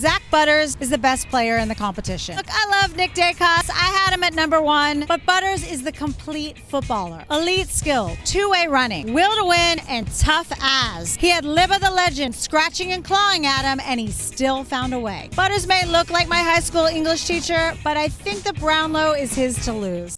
Zach Butters is the best player in the competition. Look, I love Nick Dacos. I had him at number 1, but Butters is the complete footballer. Elite skill, two-way running, will to win, and tough as. He had Libba the legend scratching and clawing at him, and he still found a way. Butters may look like my high school English teacher, but I think the Brownlow is his to lose.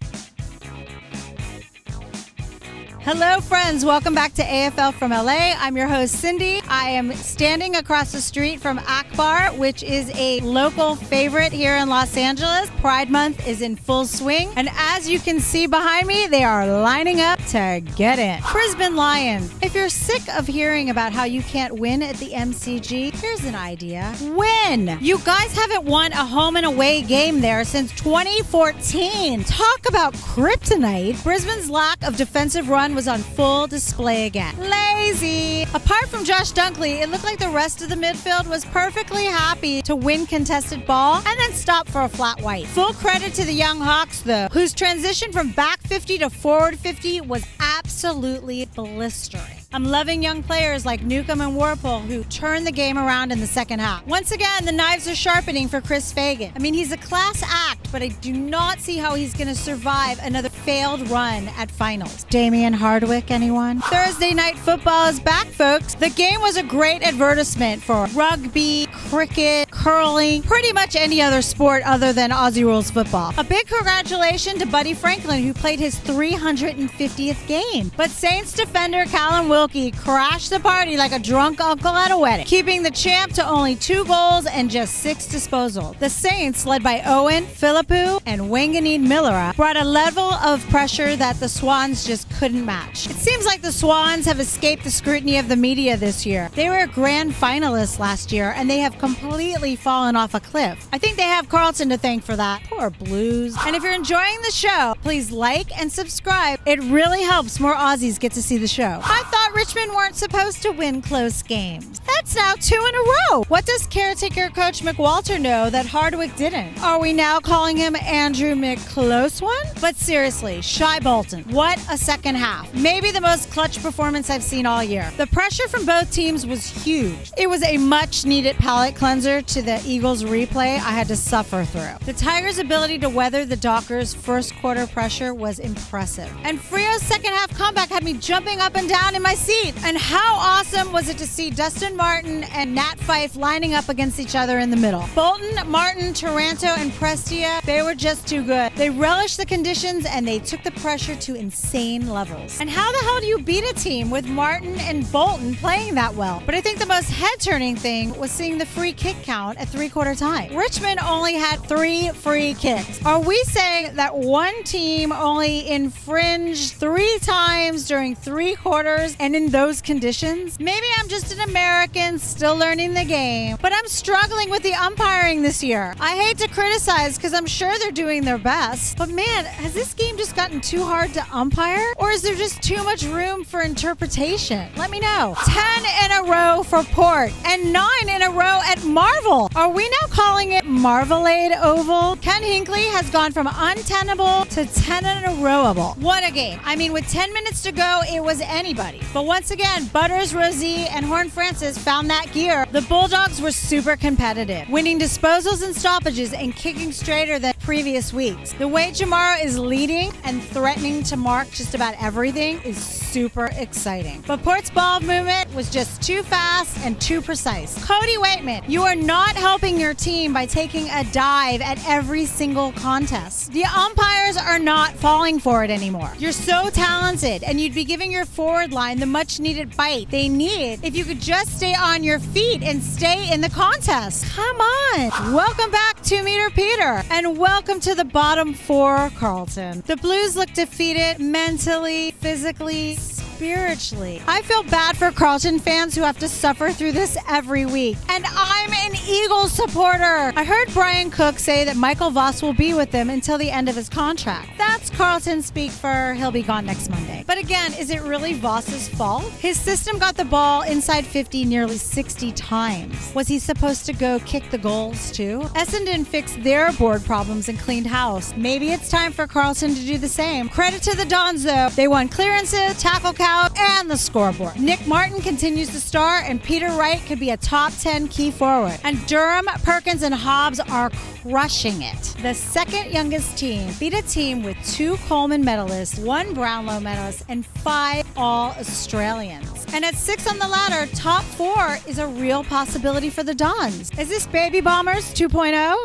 Hello, friends. Welcome back to AFL from LA. I'm your host, Cindy. I am standing across the street from Akbar, which is a local favorite here in Los Angeles. Pride Month is in full swing, and as you can see behind me, they are lining up to get in. Brisbane Lions. If you're sick of hearing about how you can't win at the MCG, here's an idea. Win! You guys haven't won a home and away game there since 2014. Talk about kryptonite. Brisbane's lack of defensive run was on full display again. Lazy! Apart from Josh Dunkley, it looked like the rest of the midfield was perfectly happy to win contested ball and then stop for a flat white. Full credit to the young Hawks, though, whose transition from back 50 to forward 50 was absolutely blistering. I'm loving young players like Newcomb and Warple who turn the game around in the second half. Once again, the knives are sharpening for Chris Fagan. I mean, he's a class act, but I do not see how he's going to survive another failed run at finals. Damian Hardwick, anyone? Thursday night football is back, folks. The game was a great advertisement for rugby, cricket, curling, pretty much any other sport other than Aussie Rules football. A big congratulations to Buddy Franklin, who played his 350th game. But Saints defender Callum Wilkie crashed the party like a drunk uncle at a wedding, keeping the champ to only 2 goals and just 6 disposals. The Saints, led by Owen, Philippou, and Wanganeen Millera, brought a level of pressure that the Swans just couldn't match. It seems like the Swans have escaped the scrutiny of the media this year. They were grand finalists last year, and they have completely fallen off a cliff. I think they have Carlton to thank for that. Poor Blues. And if you're enjoying the show, please like and subscribe. It really helps more Aussies get to see the show. I thought Richmond weren't supposed to win close games. That's now 2 in a row. What does caretaker coach McWalter know that Hardwick didn't? Are we now calling him Andrew McClose one? But seriously, Shy Bolton, what a second half. Maybe the most clutch performance I've seen all year. The pressure from both teams was huge. It was a much needed palate cleanser to the Eagles replay I had to suffer through. The Tigers' ability to weather the Dockers' first quarter pressure was impressive. And Frio's second half comeback had me jumping up and down in my seat. And how awesome was it to see Dustin Martin and Nat Fife lining up against each other in the middle. Bolton, Martin, Taranto, and Prestia, they were just too good. They relished the conditions and they took the pressure to insane levels. And how the hell do you beat a team with Martin and Bolton playing that well? But I think the most head-turning thing was seeing the free kick count at 3/4 time. Richmond only had 3 free kicks. Are we saying that one team only infringed 3 times during 3 quarters and in those conditions? Maybe I'm just an American still learning the game, but I'm struggling with the umpiring this year. I hate to criticize because I'm sure they're doing their best, but man, has this game just gotten too hard to umpire? Or is there just too much room for interpretation? Let me know. 10 in a row for Port and 9 in a row at Marvel. Are we now calling it Marvelade Oval? Ken Hinckley has gone from untenable to 10 in a rowable. What a game. I mean, with 10 minutes to go, it was anybody. But once again, Butters, Rosie, and Horn Francis found that gear. The Bulldogs were super competitive, winning disposals and stoppages and kicking straighter than previous weeks. The way Jamara is leading and threatening to mark just about everything is super exciting. But Port's ball movement was just too fast and too precise. Cody Waitman, you are not helping your team by taking a dive at every single contest. The umpires are not falling for it anymore. You're so talented, and you'd be giving your forward line the much needed bite they need if you could just stay on your feet and stay in the contest. Come on. Welcome back, 2-Meter Peter, and welcome to the bottom 4, Carlton. The Blues look defeated mentally, physically, spiritually. I feel bad for Carlton fans who have to suffer through this every week. And I'm an Eagles supporter. I heard Brian Cook say that Michael Voss will be with them until the end of his contract. That's Carlton speak for he'll be gone next Monday. But again, is it really Voss's fault? His system got the ball inside 50 nearly 60 times. Was he supposed to go kick the goals too? Essendon fixed their board problems and cleaned house. Maybe it's time for Carlton to do the same. Credit to the Dons though. They won clearances, tackle count, and the scoreboard. Nick Martin continues to star, and Peter Wright could be a top 10 key forward. And Durham Tom, Perkins, and Hobbs are crushing it. The second youngest team beat a team with 2 Coleman medalists, 1 Brownlow medalist, and 5 All-Australians. And at 6 on the ladder, top 4 is a real possibility for the Dons. Is this Baby Bombers 2.0?